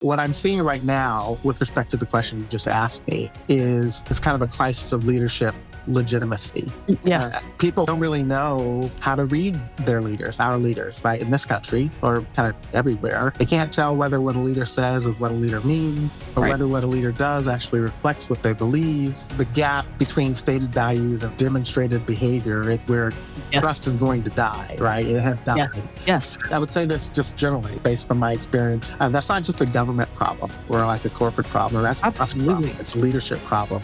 What I'm seeing right now with respect to the question you just asked me is it's kind of a crisis of leadership legitimacy. Yes. People don't really know how to read their leaders, our leaders, right? In this country or kind of everywhere. They can't tell whether what a leader says is what a leader means or whether what a leader does actually reflects what they believe. The gap between stated values and demonstrated behavior is where trust is going to die, right? It has died. Yes. I would say this just generally based from my experience. That's not just a government problem or like a corporate problem. That's a problem. It's a leadership problem.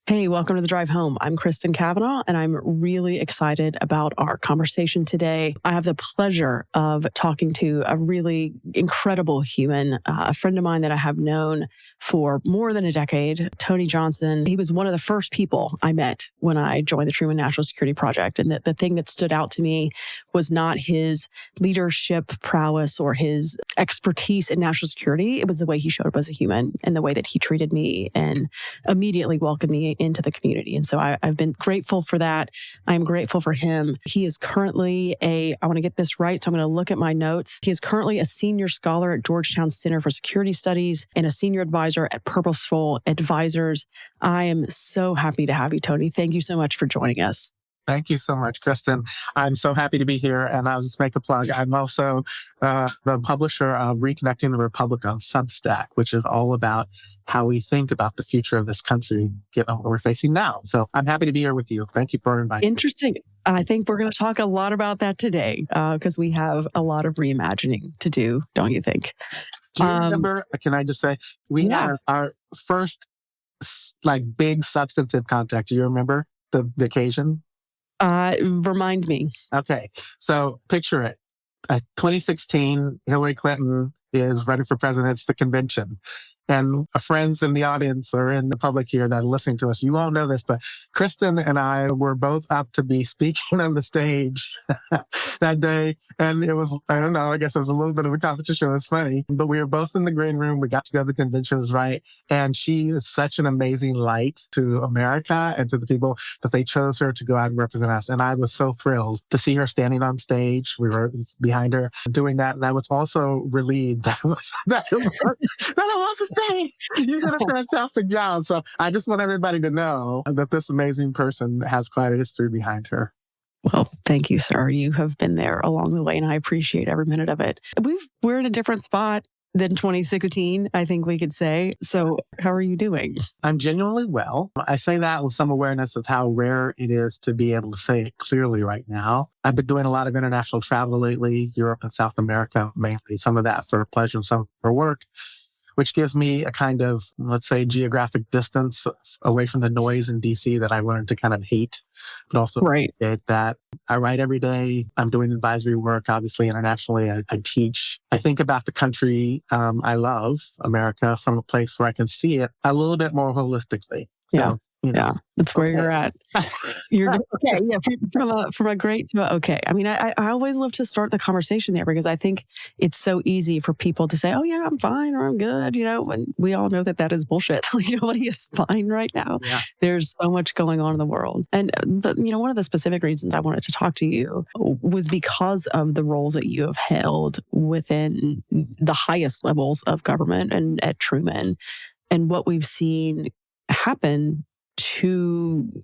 Hey, welcome to The Drive Home. I'm Kristen Kavanaugh, and I'm really excited about our conversation today. I have the pleasure of talking to a really incredible human, a friend of mine that I have known for more than a decade, Tony Johnson. He was one of the first people I met when I joined the Truman National Security Project. And the thing that stood out to me was not his leadership prowess or his expertise in national security. It was the way he showed up as a human and the way that he treated me and immediately welcomed me into the community. And so I've been grateful for that. I'm grateful for him. He is currently I want to get this right, so I'm going to look at my notes. He is currently a senior scholar at Georgetown Center for Security Studies and a senior advisor at Purposeful Advisors. I am so happy to have you, Tony. Thank you so much for joining us. Thank you so much, Kristen. I'm so happy to be here. And I'll just make a plug. I'm also the publisher of Reconnecting the Republic on Substack, which is all about how we think about the future of this country, given what we're facing now. So I'm happy to be here with you. Thank you for inviting me. Interesting. I think we're going to talk a lot about that today because we have a lot of reimagining to do, don't you think? Do you remember, can I just say, we had our first big substantive contact. Do you remember the occasion? Remind me. Okay. So picture it. 2016, Hillary Clinton is running for president. It's the convention. And friends in the audience or in the public here that are listening to us, you all know this, but Kristen and I were both up to be speaking on the stage that day. And it was, I don't know, I guess it was a little bit of a competition. It's funny, but we were both in the green room. We got to go to the conventions, right? And she is such an amazing light to America and to the people that they chose her to go out and represent us. And I was so thrilled to see her standing on stage. We were behind her doing that. And I was also relieved that it wasn't me. You did a fantastic job. So I just want everybody to know that this amazing person has quite a history behind her. Well, thank you, sir. You have been there along the way, and I appreciate every minute of it. We're in a different spot than 2016, I think we could say. So how are you doing? I'm genuinely well. I say that with some awareness of how rare it is to be able to say it clearly right now. I've been doing a lot of international travel lately, Europe and South America, mainly. Some of that for pleasure and some for work, which gives me a kind of, let's say, geographic distance away from the noise in DC that I learned to kind of hate, but also appreciate that. I write every day. I'm doing advisory work, obviously, internationally. I teach. I think about the country I love, America, from a place where I can see it a little bit more holistically. So, that's where you're at. You're okay. Yeah, from a great to okay. I mean, I always love to start the conversation there because I think it's so easy for people to say, "Oh yeah, I'm fine" or "I'm good," and we all know that is bullshit. Nobody is fine right now. Yeah. There's so much going on in the world, and one of the specific reasons I wanted to talk to you was because of the roles that you have held within the highest levels of government and at Truman, and what we've seen happen to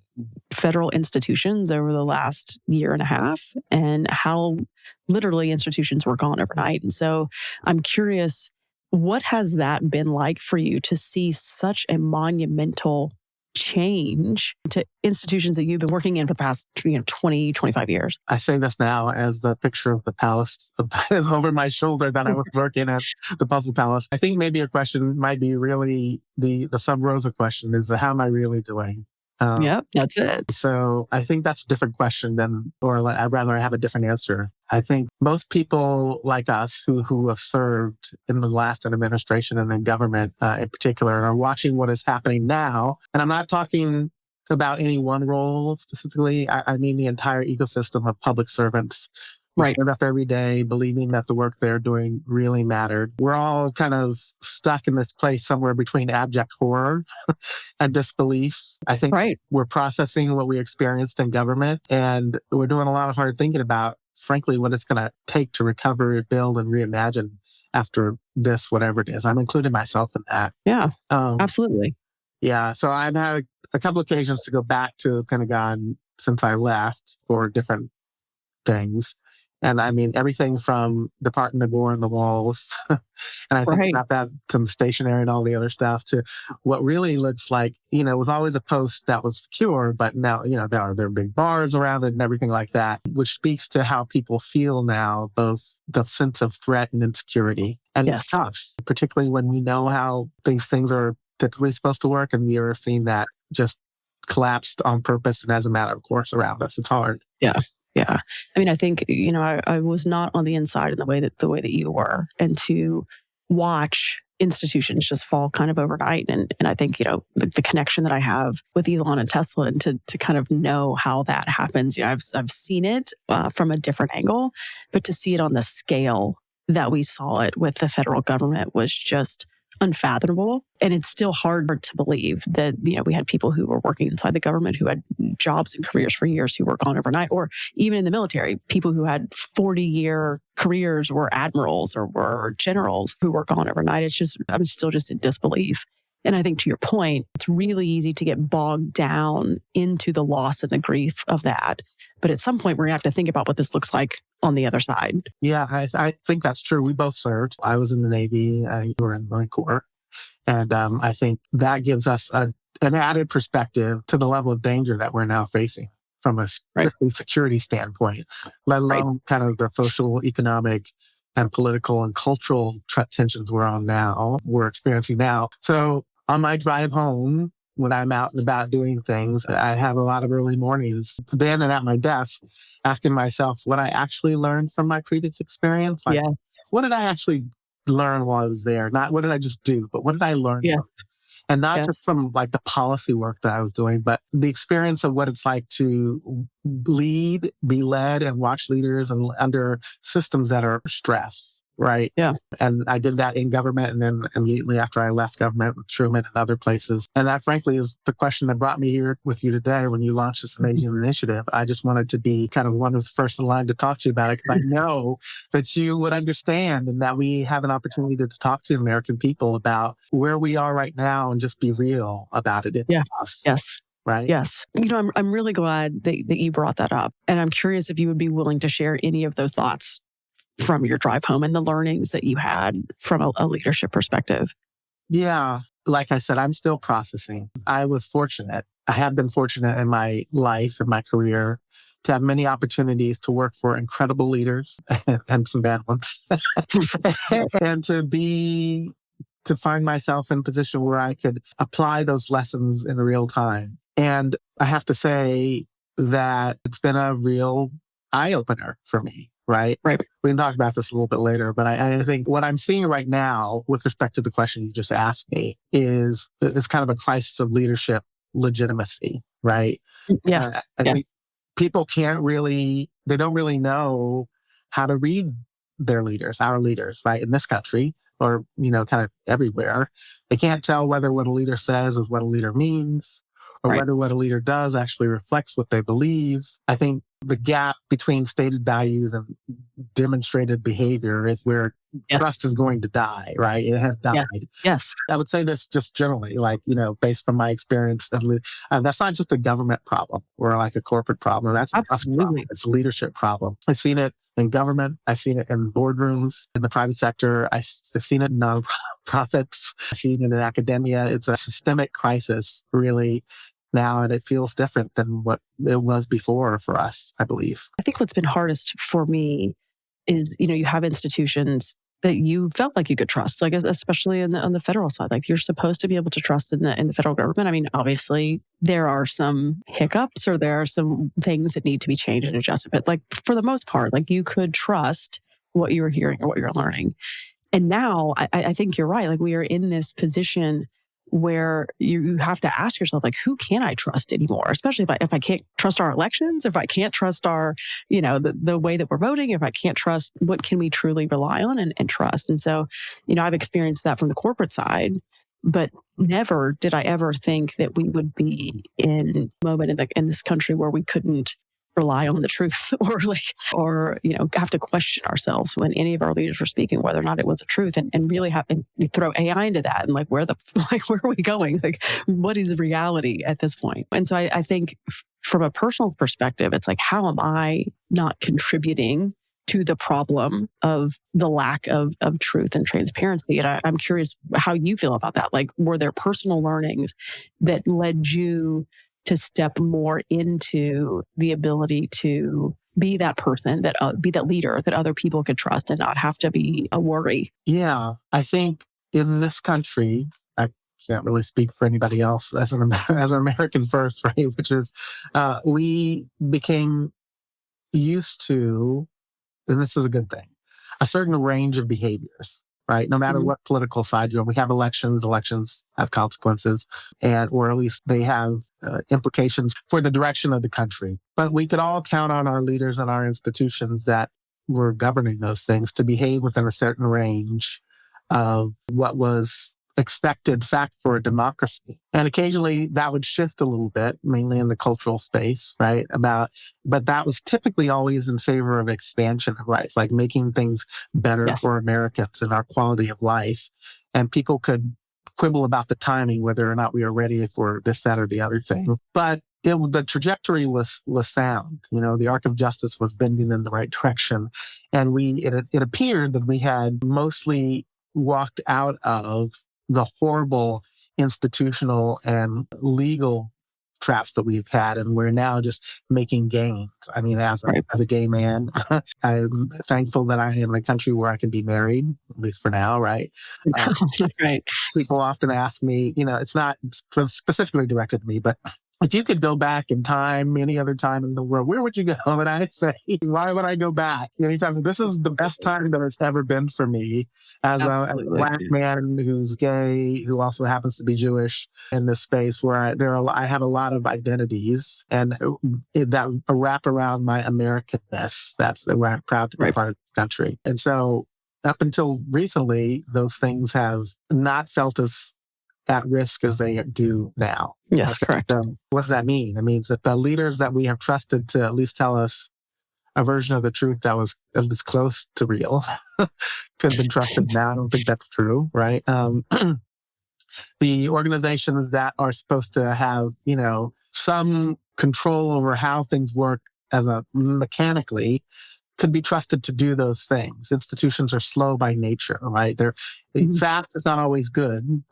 federal institutions over the last year and a half and how literally institutions were gone overnight. And so I'm curious, what has that been like for you to see such a monumental change to institutions that you've been working in for the past 20, 25 years? I say this now as the picture of the palace is over my shoulder that I was working at the Puzzle Palace. I think maybe a question might be really the sub rosa question is how am I really doing? Yep, that's it. So I think that's a different question I'd rather have a different answer. I think most people like us who have served in the last administration and in government in particular and are watching what is happening now. And I'm not talking about any one role specifically. I mean the entire ecosystem of public servants who Right. showed up every day believing that the work they're doing really mattered. We're all kind of stuck in this place somewhere between abject horror and disbelief. I think Right. we're processing what we experienced in government, and we're doing a lot of hard thinking about, frankly, what it's going to take to recover, rebuild, and reimagine after this, whatever it is. I'm including myself in that. Yeah, Um, absolutely. yeah. So I've had a couple occasions to go back to the Pentagon since I left for different things. And I mean, everything from Department of War and the walls, and I think Right. about that to the stationery and all the other stuff, to what really looks like, it was always a post that was secure, but now, there are big bars around it and everything like that, which speaks to how people feel now, both the sense of threat and insecurity. And it's Yes. tough, particularly when we know how these things are typically supposed to work, and we are seeing that just collapsed on purpose and as a matter of course around us. It's hard. Yeah. Yeah. I mean, I think, I was not on the inside in the way that you were, and to watch institutions just fall kind of overnight. And I think, the connection that I have with Elon and Tesla, and to kind of know how that happens, I've seen it from a different angle, but to see it on the scale that we saw it with the federal government was just unfathomable. And it's still hard to believe that, we had people who were working inside the government who had jobs and careers for years who were gone overnight, or even in the military, people who had 40-year careers were admirals or were generals who were gone overnight. I'm still just in disbelief. And I think, to your point, it's really easy to get bogged down into the loss and the grief of that. But at some point, we're going to have to think about what this looks like on the other side. Yeah, I think that's true. We both served. I was in the Navy, you were in the Marine Corps. And I think that gives us an added perspective to the level of danger that we're now facing from a strictly security standpoint, let alone kind of the social, economic, and political and cultural tensions we're experiencing now. So on my drive home, when I'm out and about doing things, I have a lot of early mornings then and at my desk asking myself what I actually learned from my previous experience. Like, what did I actually learn while I was there? Not what did I just do, but what did I learn? Yes. From it? And not just from like the policy work that I was doing, but the experience of what it's like to lead, be led, and watch leaders and under systems that are stressed. Right. Yeah. And I did that in government, and then immediately after I left government with Truman and other places. And that, frankly, is the question that brought me here with you today when you launched this amazing initiative. I just wanted to be kind of one of the first in line to talk to you about it, because I know that you would understand, and that we have an opportunity to talk to American people about where we are right now and just be real about it. It's us. Yes. Right? Yes. I'm really glad that you brought that up. And I'm curious if you would be willing to share any of those thoughts from your drive home and the learnings that you had from a leadership perspective. Yeah. Like I said, I'm still processing. I was fortunate. I have been fortunate in my life, in my career, to have many opportunities to work for incredible leaders and some bad ones. And to find myself in a position where I could apply those lessons in real time. And I have to say that it's been a real eye-opener for me. Right? We can talk about this a little bit later, but I think what I'm seeing right now with respect to the question you just asked me is it's kind of a crisis of leadership legitimacy, right? Yes. I think people they don't really know how to read their leaders, our leaders, right? In this country or, kind of everywhere. They can't tell whether what a leader says is what a leader means, or whether what a leader does actually reflects what they believe. I think the gap between stated values and demonstrated behavior is where trust is going to die, right? It has died. Yes. I would say this just generally, based from my experience. That's not just a government problem or like a corporate problem. That's a trust problem. It's a leadership problem. I've seen it in government. I've seen it in boardrooms, in the private sector. I've seen it in nonprofits. I've seen it in academia. It's a systemic crisis, really, now, and it feels different than what it was before for us, I believe. I think what's been hardest for me is, you have institutions that you felt like you could trust, like especially on the federal side. Like, you're supposed to be able to trust in the federal government. I mean, obviously there are some hiccups or there are some things that need to be changed and adjusted, but like for the most part, like you could trust what you were hearing or what you're learning. And now I think you're right. Like, we are in this position where you have to ask yourself, like, who can I trust anymore? Especially if I can't trust our elections, if I can't trust our, the way that we're voting, if I can't trust, what can we truly rely on and trust? And so, I've experienced that from the corporate side, but never did I ever think that we would be in a moment in this country where we couldn't rely on the truth or have to question ourselves when any of our leaders were speaking, whether or not it was a truth, and really have and throw AI into that. And where are we going? What is reality at this point? And so I think from a personal perspective, it's like, how am I not contributing to the problem of the lack of truth and transparency? And I'm curious how you feel about that. Were there personal learnings that led you to step more into the ability to be that person, be that leader that other people could trust and not have to be a worry? Yeah, I think in this country, I can't really speak for anybody else as an American first, right? Which is, we became used to, and this is a good thing, a certain range of behaviors, right? No matter what political side you're on, we have elections have consequences, or at least they have implications for the direction of the country. But we could all count on our leaders and our institutions that were governing those things to behave within a certain range of what was expected fact for a democracy. And occasionally that would shift a little bit, mainly in the cultural space, right? But that was typically always in favor of expansion of rights, like making things better for Americans and our quality of life. And people could quibble about the timing, whether or not we are ready for this, that, or the other thing. But the trajectory was sound. The arc of justice was bending in the right direction. And it appeared that we had mostly walked out of the horrible institutional and legal traps that we've had, and we're now just making gains. I mean, as a gay man, I'm thankful that I am in a country where I can be married, at least for now, right? Right. People often ask me, it's not specifically directed to me, but if you could go back in time, any other time in the world, where would you go? And I say, why would I go back? Anytime. This is the best time that it's ever been for me as a Black man who's gay, who also happens to be Jewish in this space where I have a lot of identities and that wrap around my Americanness. That's where I'm proud to be part of this country. And so up until recently, those things have not felt as at risk as they do now. Yes, correct. So what does that mean? It means that the leaders that we have trusted to at least tell us a version of the truth that was at least close to real could have been trusted now. I don't think that's true, right? The organizations that are supposed to have, some control over how things work mechanically could be trusted to do those things. Institutions are slow by nature, right? They're fast is not always good.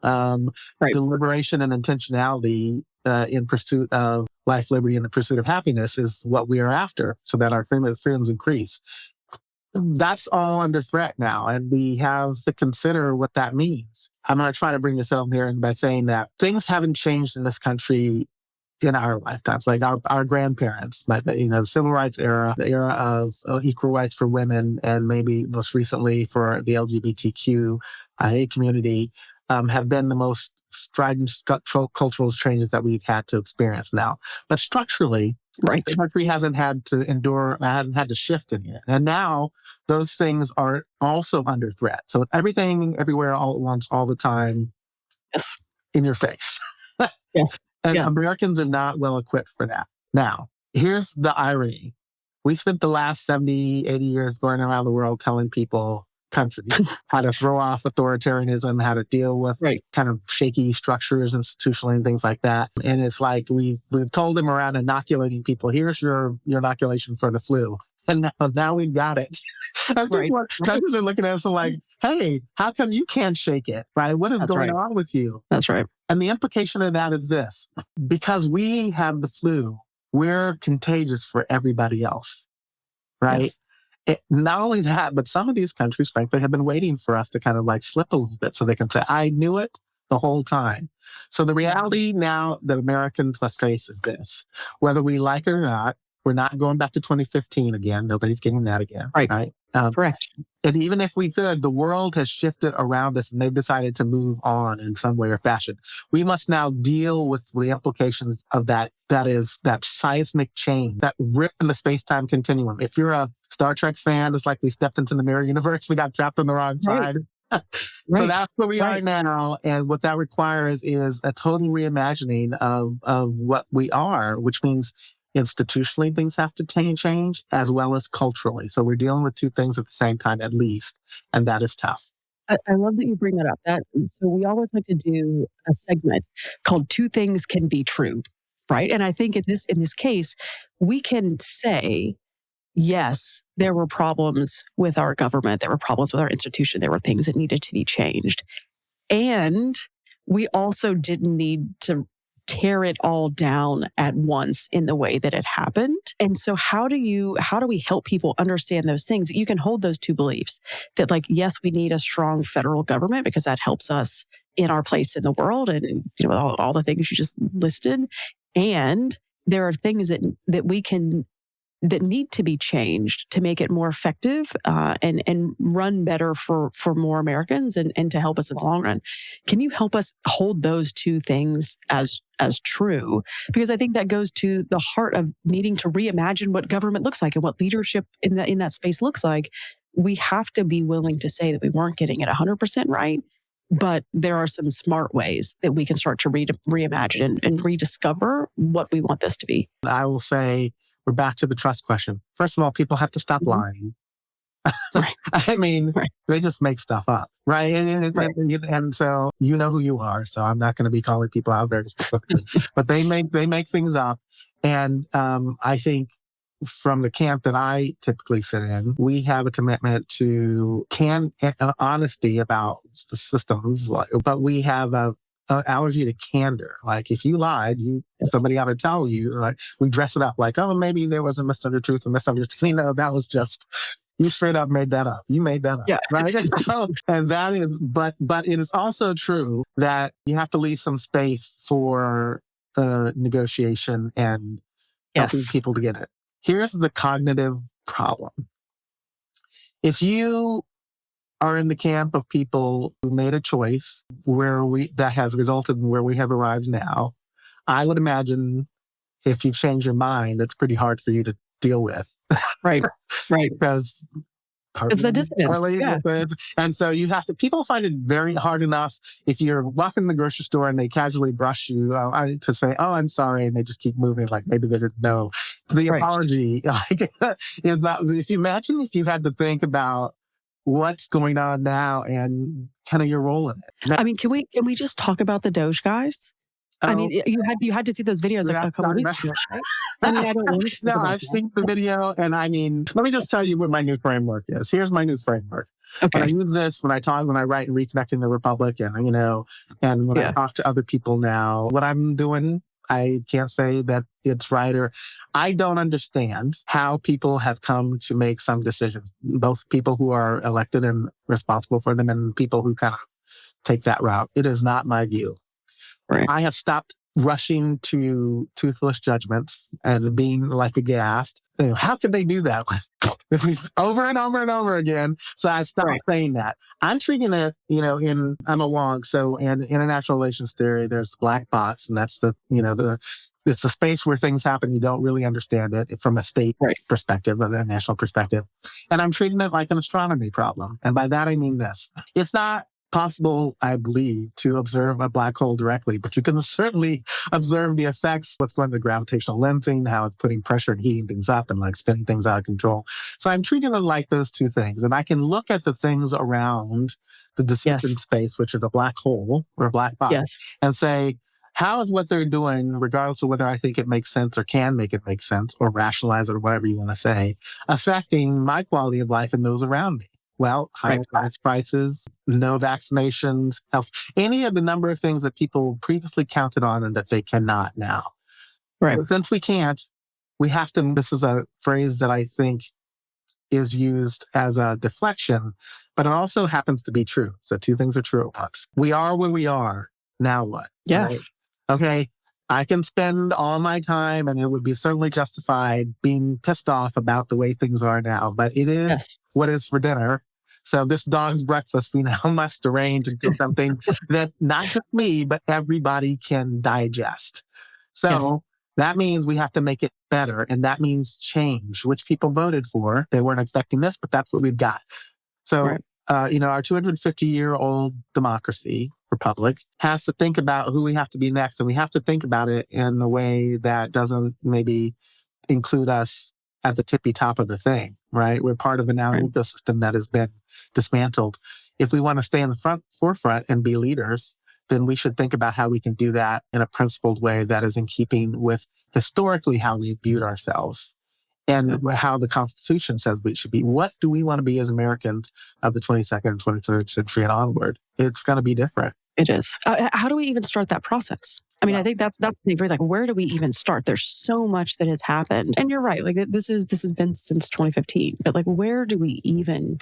Deliberation and intentionality in pursuit of life, liberty, and the pursuit of happiness is what we are after, so that our freedoms increase. That's all under threat now, and we have to consider what that means. I'm going to try to bring this home here by saying that things haven't changed in this country in our lifetimes, like our grandparents, the civil rights era, the era of equal rights for women, and maybe most recently for the LGBTQIA community, have been the most strident cultural changes that we've had to experience now. But structurally, the country hasn't had to shift in it. And now those things are also under threat. So everything, everywhere, all at once, all the time, in your face. And Americans are not well equipped for that. Now, here's the irony. We spent the last 70, 80 years going around the world telling countries, how to throw off authoritarianism, how to deal with kind of shaky structures institutionally and things like that. And it's like we've told them around inoculating people, here's your inoculation for the flu. And now we've got it. I think countries are looking at us like, hey, how come you can't shake it, right? What is going on with you? That's right. And the implication of that is this: because we have the flu, we're contagious for everybody else, right? Yes. Not only that, but some of these countries, frankly, have been waiting for us to kind of slip a little bit so they can say, I knew it the whole time. So the reality now that Americans must face is this: whether we like it or not, we're not going back to 2015 again. Nobody's getting that again, right? Correct. And even if we could, the world has shifted around us and they've decided to move on in some way or fashion. We must now deal with the implications of that. That is that seismic change, that rip in the space-time continuum. If you're a Star Trek fan, it's like we stepped into the mirror universe. We got trapped on the wrong side. So that's where we are now. And what that requires is a total reimagining of what we are, which means institutionally things have to change as well as culturally. So we're dealing with two things at the same time, at least. And that is tough. I love that you bring that up. So we always like to do a segment called Two Things Can Be True, right? And I think in this case, we can say, yes, there were problems with our government. There were problems with our institution. There were things that needed to be changed. And we also didn't need to tear it all down at once in the way that it happened. And so how do we help people understand those things? You can hold those two beliefs that, like, yes, we need a strong federal government because that helps us in our place in the world and, you know, all the things you just listed. And there are things that we can that need to be changed to make it more effective and run better for more Americans and to help us in the long run. Can you help us hold those two things as true? Because I think that goes to the heart of needing to reimagine what government looks like and what leadership in that space looks like. We have to be willing to say that we weren't getting it 100% right, but there are some smart ways that we can start to reimagine and rediscover what we want this to be. I will say, we're back to the trust question. First of all, people have to stop lying. Right. I mean, they just make stuff up, right? And so you know who you are. So I'm not going to be calling people out very specifically, but they make things up. And I think from the camp that I typically sit in, we have a commitment to honesty about the systems, but we have an allergy to candor. Like, if you lied, somebody ought to tell you. Like, we dress it up like, oh, maybe there was a misunderstanding, a misunderstanding. No, that was just, you straight up made that up. You made that up, right? And that is, but it is also true that you have to leave some space for negotiation and helping people to get it. Here's the cognitive problem. If you are in the camp of people who made a choice that has resulted in where we have arrived now, I would imagine if you've changed your mind, that's pretty hard for you to deal with. Right. Because it's the dissonance. And so people find it very hard enough if you're walking in the grocery store and they casually brush you to say, oh, I'm sorry. And they just keep moving like maybe they didn't know. The apology is not, if you had to think about what's going on now and kind of your role in it. I mean, can we just talk about the Doge guys? I mean, you had to see those videos a couple of weeks ago, right? I mean, I don't want to. No, I've seen the video, and I mean, let me just tell you what my new framework is. Here's my new framework. Okay. When I use this, when I write in Reconnecting the Republic, and when I talk to other people now, what I'm doing, I can't say that it's right, or I don't understand how people have come to make some decisions, both people who are elected and responsible for them and people who kind of take that route. It is not my view. Right. I have stopped rushing to toothless judgments and being like aghast. How could they do that? Over and over and over again. So I've stopped saying that. I'm treating it, I'm a wonk. So in international relations theory, there's black box, and that's it's a space where things happen. You don't really understand it from a state perspective, or a national perspective. And I'm treating it like an astronomy problem. And by that, I mean this. It's not possible, I believe, to observe a black hole directly, but you can certainly observe the effects, what's going on the gravitational lensing, how it's putting pressure and heating things up and like spinning things out of control. So I'm treating it like those two things. And I can look at the things around the descendant space, which is a black hole or a black box, and say, how is what they're doing, regardless of whether I think it makes sense or can make it make sense or rationalize it or whatever you want to say, affecting my quality of life and those around me? Well, high gas prices, no vaccinations, health, any of the number of things that people previously counted on and that they cannot now. Right. But since we can't, we have to, this is a phrase that I think is used as a deflection, but it also happens to be true. So two things are true at once. We are where we are. Now what? Yes. Right? Okay. I can spend all my time, and it would be certainly justified, being pissed off about the way things are now, but it is what is for dinner. So this dog's breakfast, we now must arrange into something that not just me, but everybody can digest. So Yes. that means we have to make it better. And that means change, which people voted for. They weren't expecting this, but that's what we've got. So, Right. Our 250-year-old democracy, republic, has to think about who we have to be next. And we have to think about it in a way that doesn't maybe include us at the tippy top of the thing, right? We're part of a now ecosystem that has been dismantled. If we want to stay in the forefront and be leaders, then we should think about how we can do that in a principled way that is in keeping with historically how we viewed ourselves and how the Constitution says we should be. What do we want to be as Americans of the 22nd and 23rd century and onward? It's going to be different. It is. How do we even start that process? I mean, I think that's the thing. Like, where do we even start? There's so much that has happened, and you're right. Like, this has been since 2015. But like, where do we even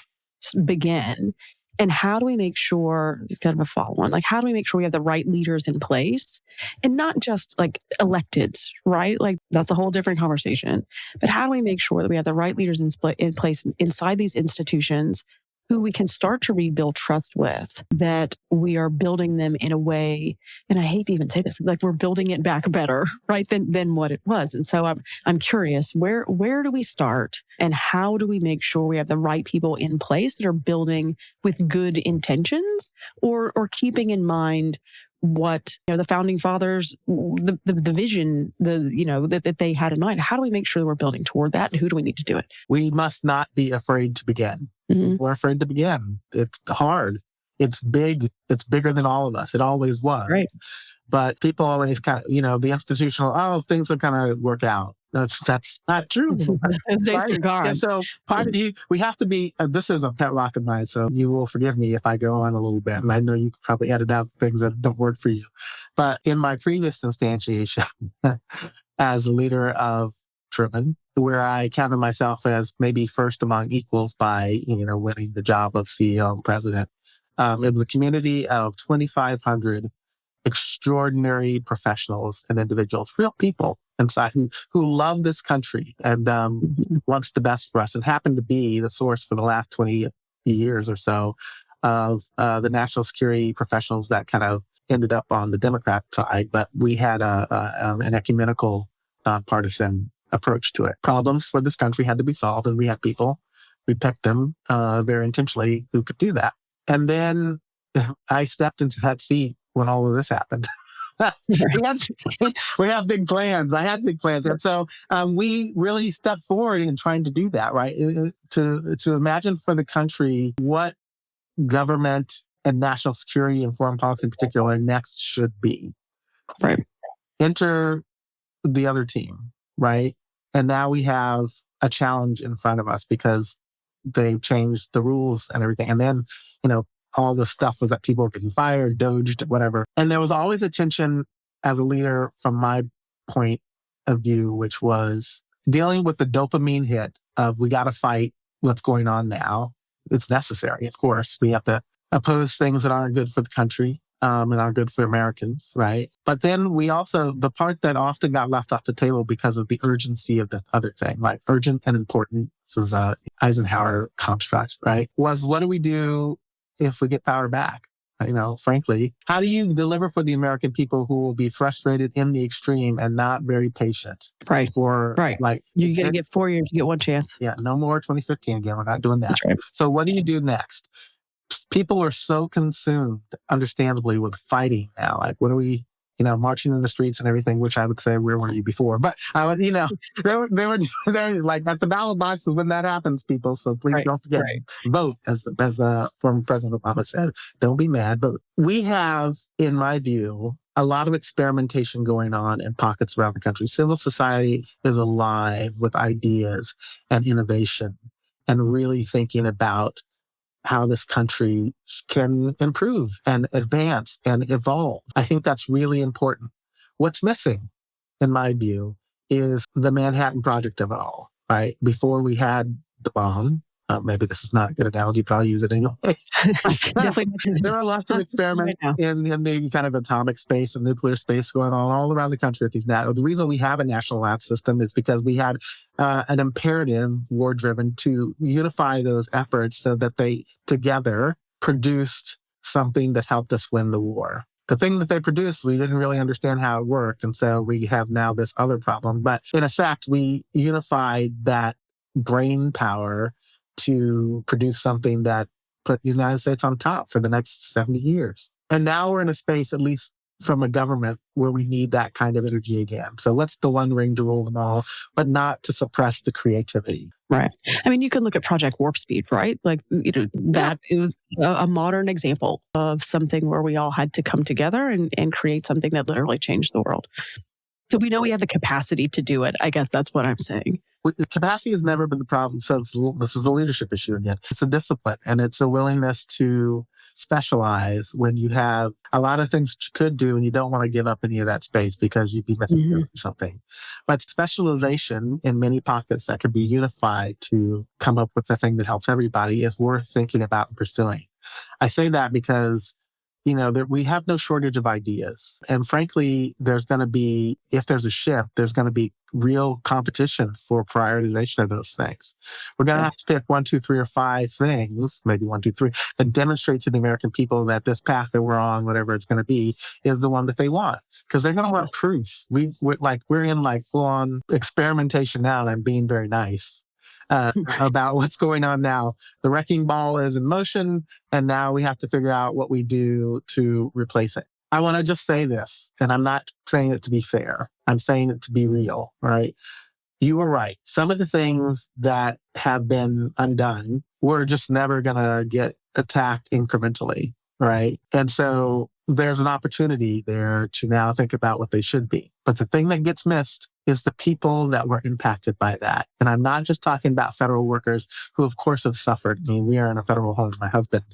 begin? And how do we make sure, it's kind of a follow-on, like how do we make sure we have the right leaders in place and not just like electeds, right? Like that's a whole different conversation. But how do we make sure that we have the right leaders in place inside these institutions who we can start to rebuild trust with, that we are building them in a way, and I hate to even say this, like we're building it back better, right, than what it was. And so I'm curious, where do we start and how do we make sure we have the right people in place that are building with good intentions or keeping in mind what the founding fathers, the vision, that they had in mind? How do we make sure that we're building toward that, and who do we need to do it? We must not be afraid to begin. Mm-hmm. We're afraid to begin. It's hard. It's big. It's bigger than all of us. It always was. Right. But people always kind of, the institutional, things will kind of work out. That's not true. Those days are gone. And so we have to be, this is a pet rock of mine, so you will forgive me if I go on a little bit. And I know you could probably edit out things that don't work for you. But in my previous instantiation as a leader of Truman, where I counted myself as maybe first among equals by, winning the job of CEO and president, it was a community of 2,500 extraordinary professionals and individuals, real people inside who love this country and wants the best for us, and happened to be the source for the last 20 years or so of the national security professionals that kind of ended up on the Democrat side. But we had an ecumenical, nonpartisan approach to it. Problems for this country had to be solved, and we had people, we picked them very intentionally who could do that. And then I stepped into that seat when all of this happened. we have big plans. I had big plans. And so we really stepped forward in trying to do that, right? To imagine for the country what government and national security and foreign policy in particular next should be. Right. Enter the other team, right? And now we have a challenge in front of us because they've changed the rules and everything. And then, all the stuff was that people were getting fired, doged, whatever. And there was always a tension as a leader from my point of view, which was dealing with the dopamine hit of we got to fight what's going on now. It's necessary, of course. We have to oppose things that aren't good for the country and aren't good for Americans, right? But then we also, the part that often got left off the table because of the urgency of the other thing, like urgent and important, this was Eisenhower construct, right? Was what do we do if we get power back? Frankly, how do you deliver for the American people who will be frustrated in the extreme and not very patient? Right. Right. Like you're going to get 4 years, you get one chance. Yeah. No more 2015 again. We're not doing that. That's right. So what do you do next? People are so consumed, understandably, with fighting now. Like, what are we, marching in the streets and everything, which I would say, where were you before? But I was, they were like at the ballot boxes when that happens, people. So please don't forget, vote, as former President Obama said. Don't be mad. But we have, in my view, a lot of experimentation going on in pockets around the country. Civil society is alive with ideas and innovation and really thinking about how this country can improve and advance and evolve. I think that's really important. What's missing, in my view, is the Manhattan Project of it all, right? Before we had the bomb, Maybe this is not a good analogy, but I'll use it anyway. Definitely. There are lots of experiments in the kind of atomic space and nuclear space going on all around the country at these now. The reason we have a national lab system is because we had an imperative, war-driven, to unify those efforts so that they together produced something that helped us win the war. The thing that they produced, we didn't really understand how it worked. And so we have now this other problem. But in effect, we unified that brain power to produce something that put the United States on top for the next 70 years. And now we're in a space, at least from a government, where we need that kind of energy again. So what's the one ring to rule them all, but not to suppress the creativity? Right. I mean, you can look at Project Warp Speed, right? Like, that is a modern example of something where we all had to come together and create something that literally changed the world. So we know we have the capacity to do it. I guess that's what I'm saying. The capacity has never been the problem. So this is a leadership issue again. It's a discipline, and it's a willingness to specialize when you have a lot of things that you could do and you don't want to give up any of that space because you'd be missing something. But specialization in many pockets that can be unified to come up with the thing that helps everybody is worth thinking about and pursuing. I say that because we have no shortage of ideas. And frankly, there's going to be, if there's a shift, there's going to be real competition for prioritization of those things. We're going to have to pick 1, 2, 3, or 5 things, maybe 1, 2, 3, that demonstrate to the American people that this path that we're on, whatever it's going to be, is the one that they want. Because they're going to want proof. We're in full on experimentation now, and I'm being very nice. About what's going on now. The wrecking ball is in motion, and now we have to figure out what we do to replace it. I want to just say this, and I'm not saying it to be fair. I'm saying it to be real, right? You were right. Some of the things that have been undone, we're just never going to get attacked incrementally, right? And so there's an opportunity there to now think about what they should be. But the thing that gets missed is the people that were impacted by that. And I'm not just talking about federal workers who, of course, have suffered. I mean, we are in a federal home. My husband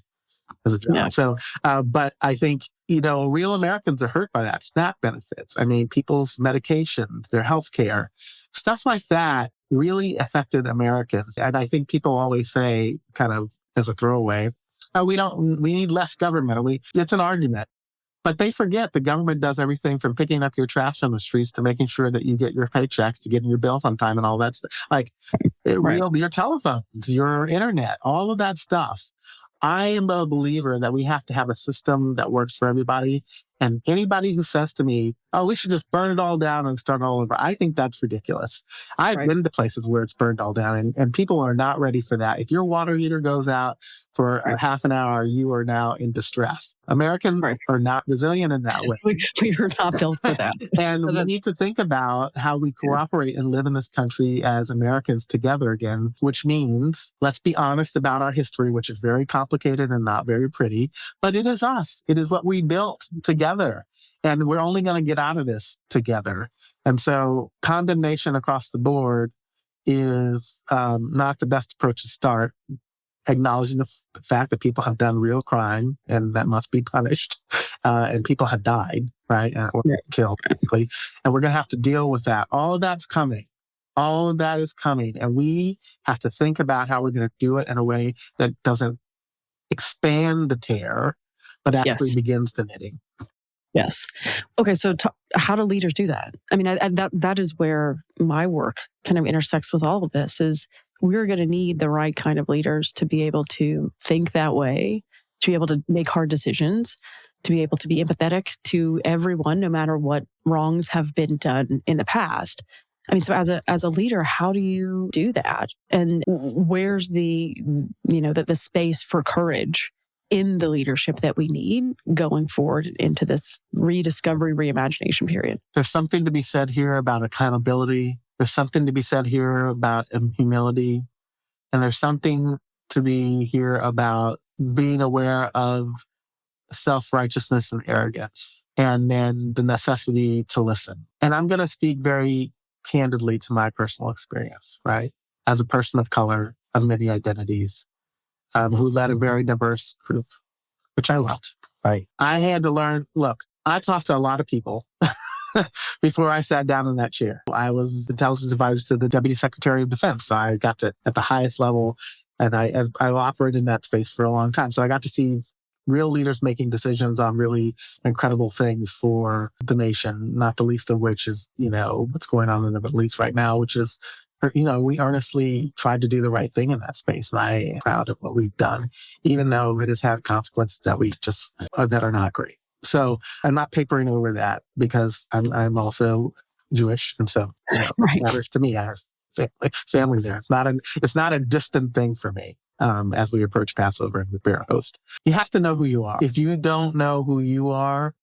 has a job. Yeah. So, but I think, real Americans are hurt by that. SNAP benefits. I mean, people's medications, their health care, stuff like that really affected Americans. And I think people always say, kind of as a throwaway, we need less government. It's an argument. But they forget the government does everything from picking up your trash on the streets to making sure that you get your paychecks, to getting your bills on time and all that stuff. Your telephones, your internet, all of that stuff. I am a believer that we have to have a system that works for everybody. And anybody who says to me, we should just burn it all down and start all over, I think that's ridiculous. I've been to places where it's burned all down, and people are not ready for that. If your water heater goes out for a half an hour, you are now in distress. Americans are not resilient in that way. We are not built for that. And we need to think about how we cooperate and live in this country as Americans together again, which means let's be honest about our history, which is very complicated and not very pretty, but it is us. It is what we built together. And we're only going to get out of this together. And so condemnation across the board is not the best approach to start. Acknowledging the fact that people have done real crime and that must be punished. And people have died, right? Or killed, basically. And we're going to have to deal with that. All of that's coming. All of that is coming. And we have to think about how we're going to do it in a way that doesn't expand the tear, but actually begins the knitting. Yes. Okay. So how do leaders do that? I mean, that is where my work kind of intersects with all of this. Is we're going to need the right kind of leaders to be able to think that way, to be able to make hard decisions, to be able to be empathetic to everyone, no matter what wrongs have been done in the past. I mean, so as a leader, how do you do that? And where's the space for courage in the leadership that we need going forward into this rediscovery, reimagination period? There's something to be said here about accountability. There's something to be said here about humility. And there's something to be here about being aware of self-righteousness and arrogance, and then the necessity to listen. And I'm going to speak very candidly to my personal experience, right? As a person of color, of many identities, who led a very diverse group, which I loved, right? I had to learn, look, I talked to a lot of people before I sat down in that chair. I was intelligence advisor to the Deputy Secretary of Defense. So I got to, at the highest level, And I've operated in that space for a long time. So I got to see real leaders making decisions on really incredible things for the nation, not the least of which is, what's going on in the Middle East right now, which is, we earnestly tried to do the right thing in that space. And I am proud of what we've done, even though it has had consequences that are not great. So I'm not papering over that because I'm also Jewish. And so Right. it matters to me. I have family there. It's not a distant thing for me. As we approach Passover and prepare a host, you have to know who you are. If you don't know who you are,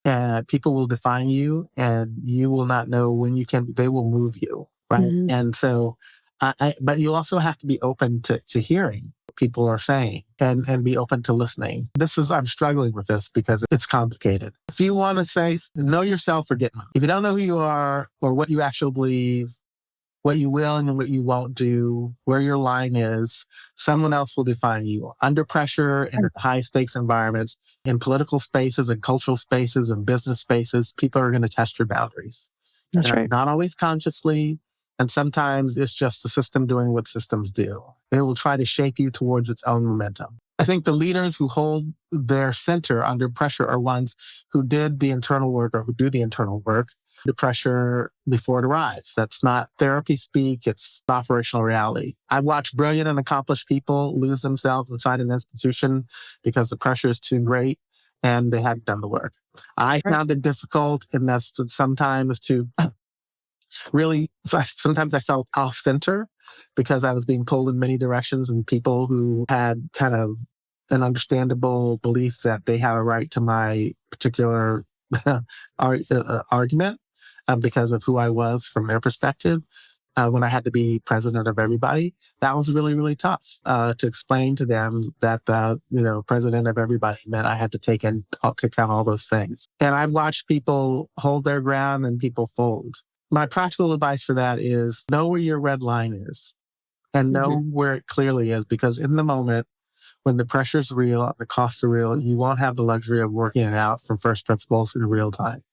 people will define you, and you will not know when they will move you, right? Mm-hmm. And so, but you also have to be open to hearing what people are saying and be open to listening. I'm struggling with this because it's complicated. If you want to say, know yourself or get moved. If you don't know who you are or what you actually believe, what you will and what you won't do, where your line is, someone else will define you. Under pressure in high stakes environments, in political spaces and cultural spaces and business spaces, people are going to test your boundaries. That's right. Not always consciously. And sometimes it's just the system doing what systems do. It will try to shape you towards its own momentum. I think the leaders who hold their center under pressure are ones who did the internal work or who do the internal work, the pressure before it arrives. That's not therapy speak, it's operational reality. I've watched brilliant and accomplished people lose themselves inside an institution because the pressure is too great and they hadn't done the work. I found it difficult in that sometimes sometimes I felt off center because I was being pulled in many directions, and people who had kind of an understandable belief that they have a right to my particular argument because of who I was from their perspective. When I had to be president of everybody, that was really, really tough to explain to them that president of everybody meant I had to take into account all those things. And I've watched people hold their ground and people fold. My practical advice for that is know where your red line is and know where it clearly is, because in the moment when the pressure's real, the costs are real, you won't have the luxury of working it out from first principles in real time.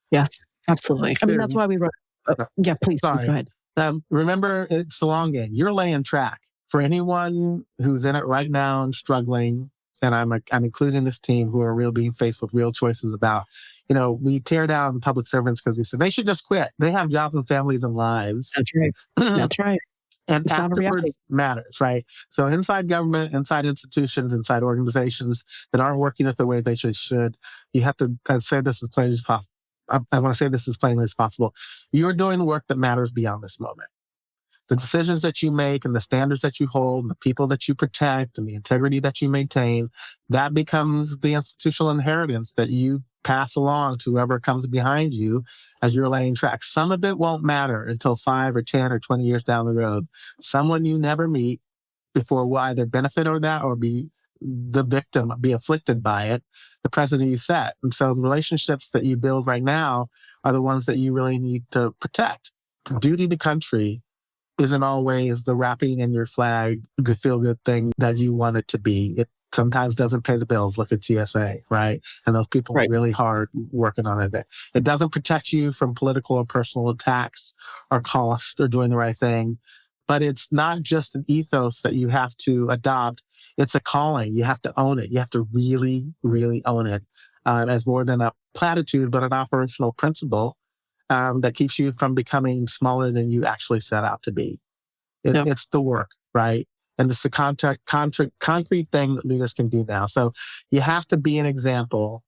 Yes, absolutely. I mean, that's why we wrote. Yeah, please go ahead. Remember, it's the long game. You're laying track. For anyone who's in it right now and struggling, and I'm including this team who are really being faced with real choices about, we tear down public servants because we said they should just quit. They have jobs and families and lives. That's right. That's right. And it's afterwards matters, right? So inside government, inside institutions, inside organizations that aren't working it the way they should, you have to say this as plainly as possible. I want to say this as plainly as possible. You're doing the work that matters beyond this moment. The decisions that you make and the standards that you hold, and the people that you protect and the integrity that you maintain, that becomes the institutional inheritance that you pass along to whoever comes behind you as you're laying track. Some of it won't matter until 5 or 10 or 20 years down the road. Someone you never meet before will either benefit or that or be the victim, be afflicted by it, the precedent you set. And so the relationships that you build right now are the ones that you really need to protect. Duty to country isn't always the wrapping in your flag, the feel-good thing that you want it to be. It sometimes doesn't pay the bills. Look at TSA, right? And those people are really hard working on it. It doesn't protect you from political or personal attacks or costs or doing the right thing. But it's not just an ethos that you have to adopt. It's a calling. You have to own it. You have to really, really own it as more than a platitude, but an operational principle that keeps you from becoming smaller than you actually set out to be. It's the work, right? And it's the concrete thing that leaders can do now. So you have to be an example,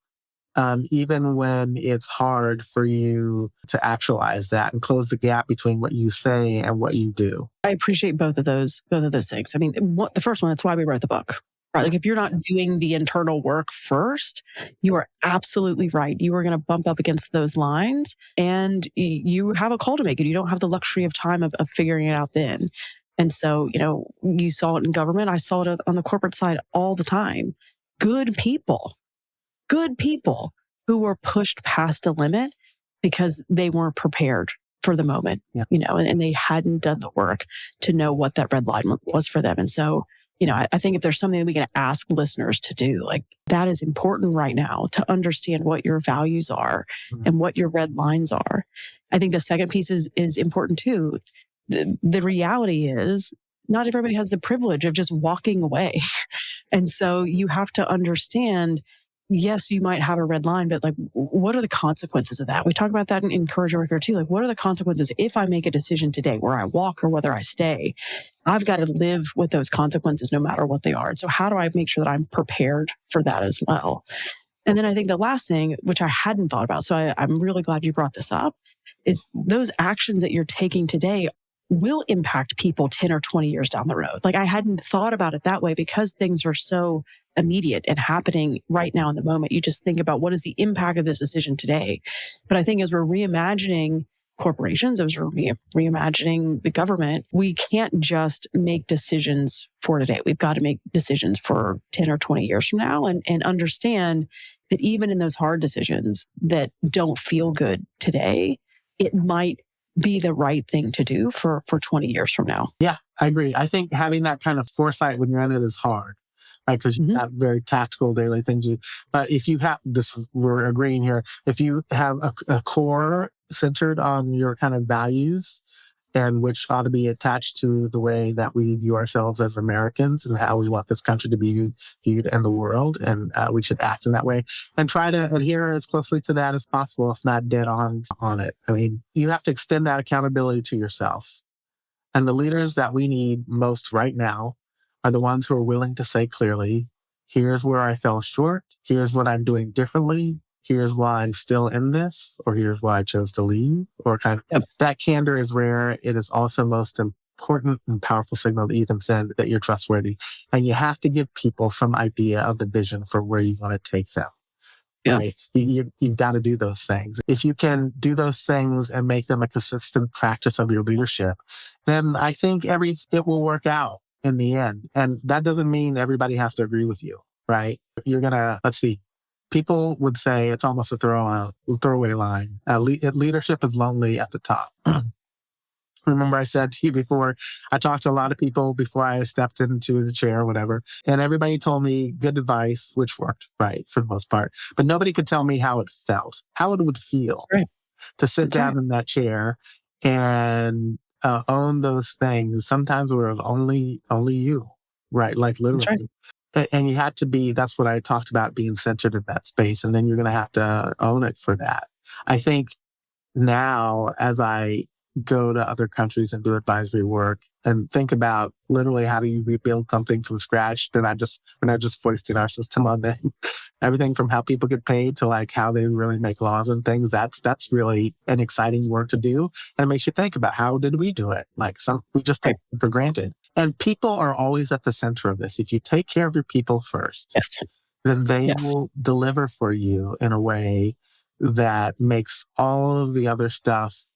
even when it's hard for you to actualize that and close the gap between what you say and what you do. I appreciate both of those things. I mean, the first one, that's why we wrote the book. Right? Like if you're not doing the internal work first, you are absolutely right. You are going to bump up against those lines and you have a call to make and you don't have the luxury of time of figuring it out then. And so, you saw it in government. I saw it on the corporate side all the time. Good people who were pushed past a limit because they weren't prepared for the moment, and they hadn't done the work to know what that red line was for them. And so, I think if there's something that we can ask listeners to do, like that is important right now to understand what your values are and what your red lines are. I think the second piece is important too. The reality is not everybody has the privilege of just walking away. And so you have to understand, yes, you might have a red line, but like, what are the consequences of that? We talk about that in Courage Warrior too. Like, what are the consequences if I make a decision today where I walk or whether I stay? I've got to live with those consequences no matter what they are. And so how do I make sure that I'm prepared for that as well? And then I think the last thing, which I hadn't thought about, so I'm really glad you brought this up, is those actions that you're taking today will impact people 10 or 20 years down the road. Like, I hadn't thought about it that way because things are so immediate and happening right now in the moment. You just think about what is the impact of this decision today. But I think as we're reimagining corporations, as we're reimagining the government, we can't just make decisions for today. We've got to make decisions for 10 or 20 years from now and understand that even in those hard decisions that don't feel good today, it might be the right thing to do for 20 years from now. Yeah, I agree. I think having that kind of foresight when you're in it is hard, right? Because you've got very tactical daily things. But if you have, we're agreeing here, if you have a core centered on your kind of values, and which ought to be attached to the way that we view ourselves as Americans and how we want this country to be viewed in the world. And we should act in that way and try to adhere as closely to that as possible, if not dead on it. I mean, you have to extend that accountability to yourself. And the leaders that we need most right now are the ones who are willing to say clearly, here's where I fell short. Here's what I'm doing differently. Here's why I'm still in this, or here's why I chose to leave, or kind of that candor is rare. It is also most important and powerful signal that you can send that you're trustworthy. And you have to give people some idea of the vision for where you want to take them. Yeah. Right? You've got to do those things. If you can do those things and make them a consistent practice of your leadership, then I think it will work out in the end. And that doesn't mean everybody has to agree with you, right? You're going to, let's see, people would say it's almost a throwaway line. Leadership is lonely at the top. Remember I said to you before, I talked to a lot of people before I stepped into the chair or whatever, and everybody told me good advice, which worked, right, for the most part. But nobody could tell me how it felt, how it would feel to sit down in that chair and own those things. Sometimes were only you, right? Like literally. And you had to be, that's what I talked about, being centered in that space. And then you're going to have to own it for that. I think now, as I go to other countries and do advisory work and think about literally how do you rebuild something from scratch, we're not just foisting our system on them. Everything from how people get paid to like how they really make laws and things. That's really an exciting work to do. And it makes you think about how did we do it? Like we just take it for granted. And people are always at the center of this. If you take care of your people first, then they will deliver for you in a way that makes all of the other stuff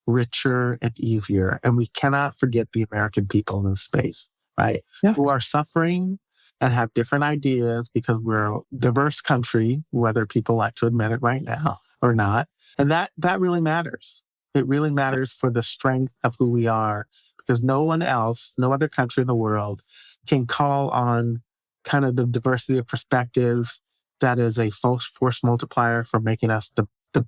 richer and easier. And we cannot forget the American people in this space, right? Who are suffering and have different ideas because we're a diverse country, whether people like to admit it right now or not. And that really matters. It really matters for the strength of who we are, because no one else, no other country in the world can call on kind of the diversity of perspectives that is a force multiplier for making us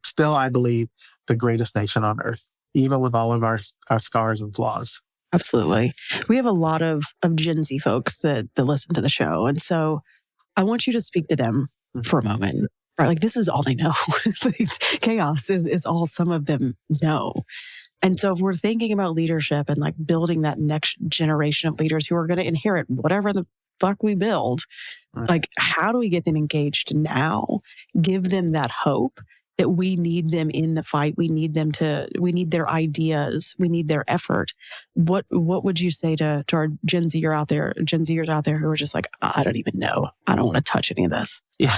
still, I believe, the greatest nation on earth, even with all of our scars and flaws. Absolutely. We have a lot of Gen Z folks that listen to the show. And so I want you to speak to them for a moment. Right? Like, this is all they know. Chaos is all some of them know. And so if we're thinking about leadership and like building that next generation of leaders who are going to inherit whatever the fuck we build, like, how do we get them engaged now? Give them that hope that we need them in the fight. We need their ideas. We need their effort. What would you say to our Gen Zers out there who are just like, I don't even know. I don't want to touch any of this. Yeah.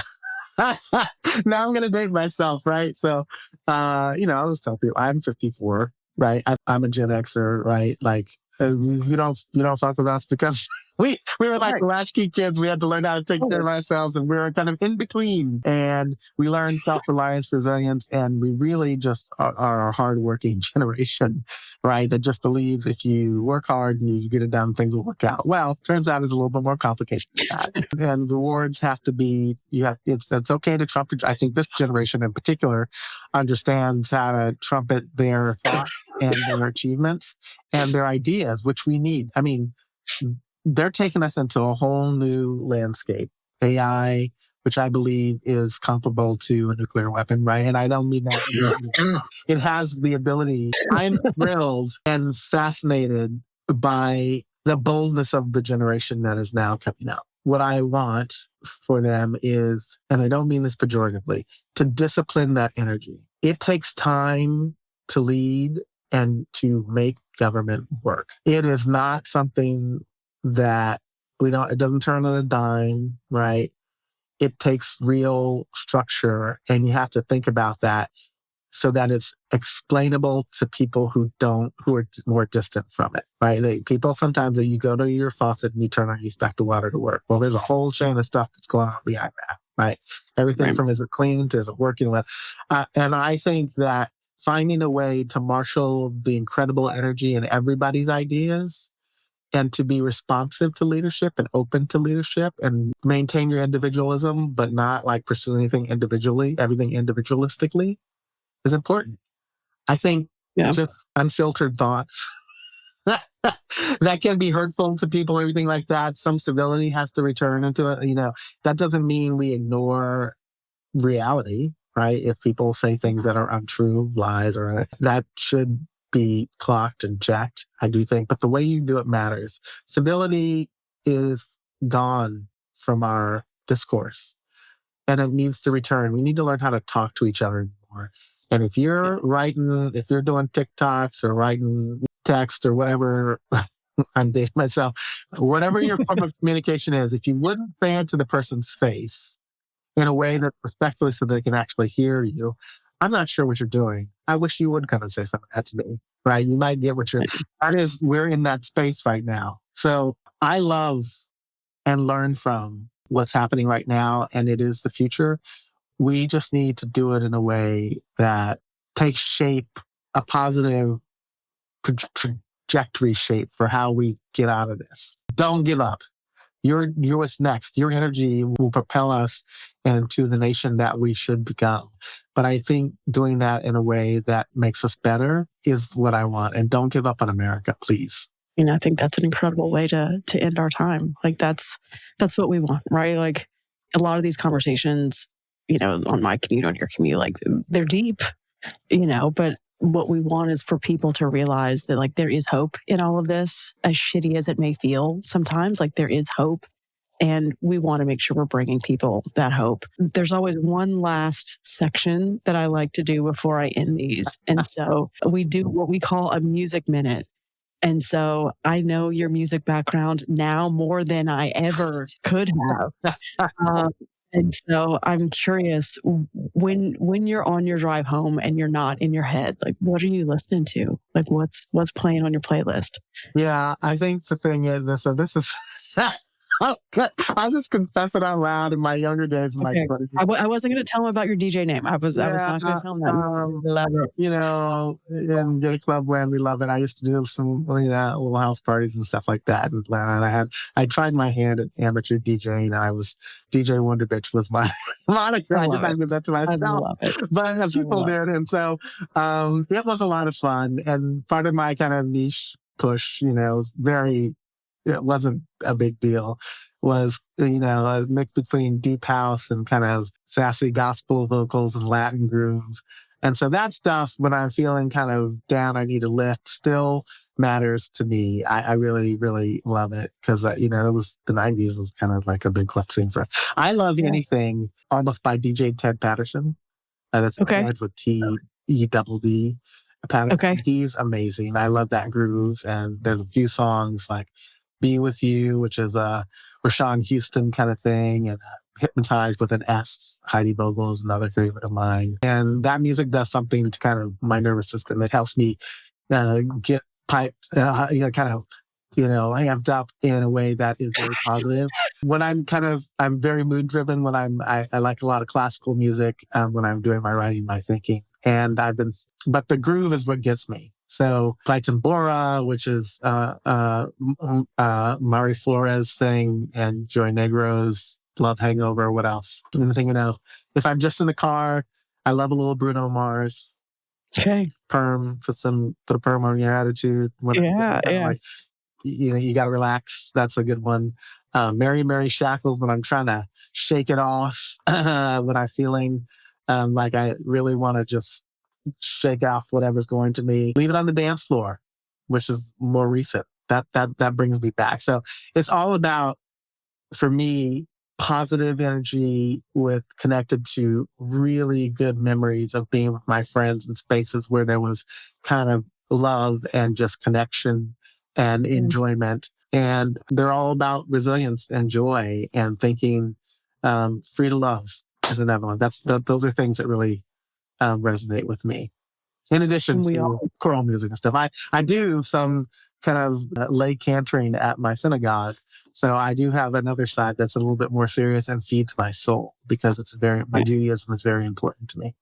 Now I'm going to date myself, right? So, I always tell people I'm 54, right? I'm a Gen Xer, right? Like, you don't fuck with us because we were like latchkey kids. We had to learn how to take care of ourselves, and we were kind of in between. And we learned self-reliance, resilience, and we really just are a hardworking generation, right? That just believes if you work hard and you get it done, things will work out. Well, turns out it's a little bit more complicated than that. And rewards have to be, it's okay to trumpet. I think this generation in particular understands how to trumpet their thoughts and their achievements and their ideas, which we need. I mean, they're taking us into a whole new landscape. AI, which I believe is comparable to a nuclear weapon, right? And I don't mean that. It has the ability. I'm thrilled and fascinated by the boldness of the generation that is now coming up. What I want for them is, and I don't mean this pejoratively, to discipline that energy. It takes time to lead and to make government work. It is not something that it doesn't turn on a dime, right? It takes real structure, and you have to think about that so that it's explainable to people who are more distant from it, right? People sometimes you go to your faucet and you turn on, you expect the water to work. Well, there's a whole chain of stuff that's going on behind that, right? Everything from is it clean to is it working well. And I think that finding a way to marshal the incredible energy in everybody's ideas and to be responsive to leadership and open to leadership and maintain your individualism, but not like pursue everything individualistically is important. I think just unfiltered thoughts that can be hurtful to people, everything like that. Some civility has to return into it. That doesn't mean we ignore reality, right? If people say things that are untrue, lies, or that should be clocked and checked, I do think. But the way you do it matters. Civility is gone from our discourse and it needs to return. We need to learn how to talk to each other more. And if you're doing TikToks or writing text or whatever, I'm dating myself, whatever your form of communication is, if you wouldn't say it to the person's face in a way that's respectfully so they can actually hear you, I'm not sure what you're doing. I wish you would come and say something to me, right? You might get we're in that space right now. So I love and learn from what's happening right now, and it is the future. We just need to do it in a way that takes shape, a positive trajectory shape for how we get out of this. Don't give up. You're what's next. Your energy will propel us into the nation that we should become. But I think doing that in a way that makes us better is what I want. And don't give up on America, please. I think that's an incredible way to end our time. Like that's what we want, right? Like a lot of these conversations, on my commute, on your commute, like they're deep, but what we want is for people to realize that like there is hope in all of this, as shitty as it may feel sometimes, like there is hope. And we want to make sure we're bringing people that hope. There's always one last section that I like to do before I end these. And so we do what we call a music minute. And so I know your music background now more than I ever could have. And so I'm curious, when you're on your drive home and you're not in your head, like what are you listening to? Like what's playing on your playlist? Yeah, I think the thing is, this is oh, good. I'll just confess it out loud. In my younger days, my 20s. I wasn't going to tell him about your DJ name. I was not going to tell him that. Love it. In gay club when we love it. I used to do some little house parties and stuff like that in Atlanta. And I tried my hand at amateur DJing. And I was DJ Wonder Bitch was my moniker. I did not give that to myself, but people did. And so it was a lot of fun. And part of my kind of niche push, was it wasn't a big deal, was, a mix between deep house and kind of sassy gospel vocals and Latin groove. And so that stuff, when I'm feeling kind of down, I need a lift, still matters to me. I really, really love it because, it was the 90s was kind of like a big club scene for us. I love anything almost by DJ Ted Patterson. That's with T-E-double-D. Patterson. He's amazing. I love that groove. And there's a few songs like Be With You, which is a Rashawn Houston kind of thing, and Hypnotized with an S. Heidi Vogel is another favorite of mine. And that music does something to kind of my nervous system. It helps me get piped, amped up in a way that is very positive. When I'm very mood driven, when I like a lot of classical music when I'm doing my writing, my thinking. And but the groove is what gets me. So Tambora, which is Mari Flores thing, and Joy Negro's Love Hangover. What else? Anything, if I'm just in the car, I love a little Bruno Mars. Okay. Perm, put a perm on your attitude. You got to relax. That's a good one. Mary, Mary shackles when I'm trying to shake it off, when I'm feeling like I really want to just shake off whatever's going to me. Leave it on the dance floor, which is more recent. That brings me back. So it's all about, for me, positive energy with connected to really good memories of being with my friends in spaces where there was kind of love and just connection and enjoyment. And they're all about resilience and joy and thinking, free to love is another one. Those are things that really resonate with me. In addition to choral music and stuff, I do some kind of lay cantering at my synagogue. So I do have another side that's a little bit more serious and feeds my soul, because my Judaism is very important to me.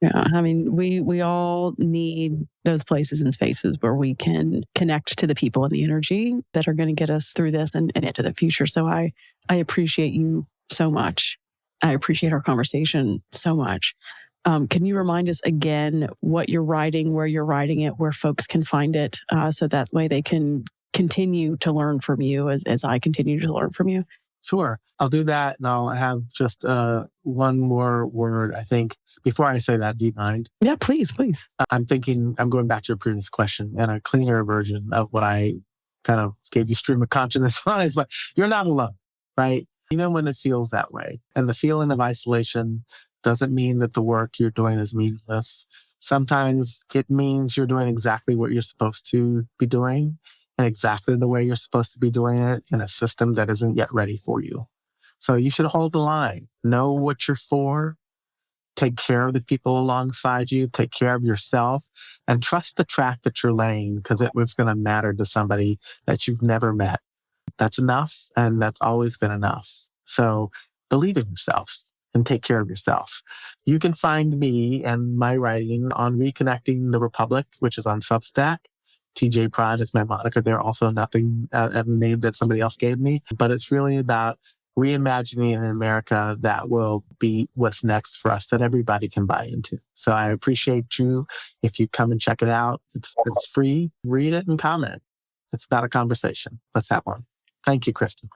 Yeah, I mean, we all need those places and spaces where we can connect to the people and the energy that are going to get us through this and into the future. So I appreciate you so much. I appreciate our conversation so much. Can you remind us again what you're writing, where you're writing it, where folks can find it, so that way they can continue to learn from you as I continue to learn from you? Sure. I'll do that. And I'll have just one more word, I think, before I say that. Do you mind? Yeah, please. I'm going back to your previous question, and a cleaner version of what I kind of gave you stream of consciousness on is like, you're not alone, right? Even when it feels that way. And the feeling of isolation doesn't mean that the work you're doing is meaningless. Sometimes it means you're doing exactly what you're supposed to be doing, and exactly the way you're supposed to be doing it in a system that isn't yet ready for you. So you should hold the line. Know what you're for. Take care of the people alongside you. Take care of yourself. And trust the track that you're laying, because it was going to matter to somebody that you've never met. That's enough, and that's always been enough. So believe in yourself and take care of yourself. You can find me and my writing on Reconnecting the Republic, which is on Substack. TJ Pride is my moniker there. Also nothing, a name that somebody else gave me. But it's really about reimagining an America that will be what's next for us, that everybody can buy into. So I appreciate you if you come and check it out. It's free. Read it and comment. It's about a conversation. Let's have one. Thank you, Kristen.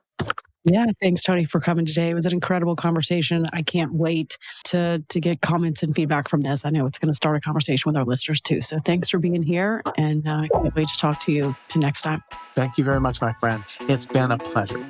Yeah, thanks, Tony, for coming today. It was an incredible conversation. I can't wait to get comments and feedback from this. I know it's going to start a conversation with our listeners too. So thanks for being here, and I can't wait to talk to you next time. Thank you very much, my friend. It's been a pleasure.